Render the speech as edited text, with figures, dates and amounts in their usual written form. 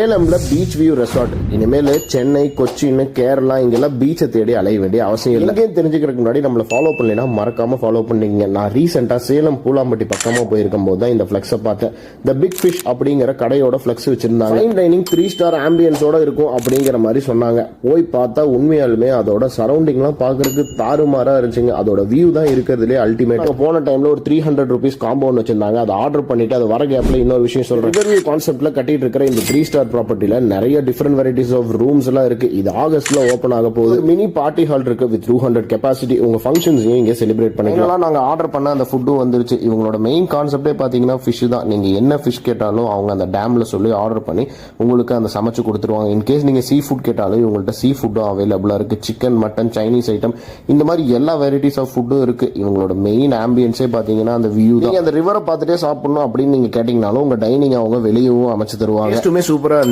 சேலம்ல beach view resort. இனிமேல் சென்னை, கொச்சின், கேரளா இங்கெல்லாம் பீச்சை தேடி அலைய வேண்டிய அவசியம் இல்லை. எங்கேயும் தெரிஞ்சுக்கிறதுக்கு முன்னாடி நம்மளை ஃபாலோ பண்ணலைன்னா மறக்காம ஃபாலோ பண்ணிக்கங்க. நான் ரீசெண்டா சேலம் பூலாம்பட்டி பக்கமா போயிருக்கும் போது தான் இந்த பிளெக்ஸை பார்த்தேன். த பிக் ஃபிஷ் அப்படிங்கிற கடையோட பிளெக்ஸ் வச்சிருந்தாங்க. ஃபைன் டைனிங் 3 ஸ்டார் ஆம்பியன்ஸோட இருக்கும் அப்படிங்கிற மாதிரி சொன்னாங்க. போய் பார்த்தா உண்மையாலுமே அதோட சரௌண்டிங்லாம் பார்க்கறதுக்கு தாறுமாறா இருந்துச்சுங்க. அதோட வியூ தான் இருக்கிறதுலே அல்டிமேட். போன டைம்ல ஒரு 300 rupees காம்பவுண்ட் வச்சிருந்தாங்க. அதை ஆர்டர் பண்ணிட்டு அது வர கேப்ல இன்னொரு விஷயம் சொல்றேன். ரிவர் வியூ கான்செப்ட்ல கட்டிட்டு இருக்கிற இந்த 3 ஸ்டார் ப்ராப்பர்ட்டில நிறைய டிஃபரெண்ட் வெரைட்டிஸ் ஆஃப் ரூம்ஸ் எல்லாம் இருக்கு. இது ஆகஸ்ட்ல ஓபன் ஆக போகுது. மினி பார்ட்டி ஹால் இருக்கு வித் 200 கெபாசிட்டி. உங்க ஃபங்க்ஷன்ஸையும் இங்க செலிப்ரேட் பண்ணிக்கலாம். நாங்க ஆர்டர் பண்ண அந்த ஃபுட்டும் வந்துருச்சு. இவங்களோட மெயின் கான்செப்டே பாத்தீங்கன்னா ஃபிஷ் தான். நீங்க என்ன ஃபிஷ் கேட்டாலும் அவங்க அந்த டேம்ல சொல்லி ஆர்டர் பண்ணி உங்களுக்கு அந்த சமைச்சு கொடுத்துருவாங்க. இன்கேஸ் நீங்க சீ ஃபுட் கேட்டாலும் இவங்கள்ட்ட சீ ஃபுட்டும் அவைலபிளா இருக்கு. சிக்கன், மட்டன், சைனீஸ் ஐட்டம் இந்த மாதிரி எல்லா வெரைட்டிஸ் ஆஃப் ஃபுட்டும் இருக்கு. இவங்களோட மெயின் ஆம்பியன்ஸே பாத்தீங்கன்னா அந்த வியூ தான். அந்த ரிவரை பார்த்துட்டே சாப்பிடணும் அப்படின்னு நீங்க கேட்டீங்கனாலும் உங்க டைனிங் அவங்க வெளியவும் அமைச்சு தருவாங்க. சூப்பரா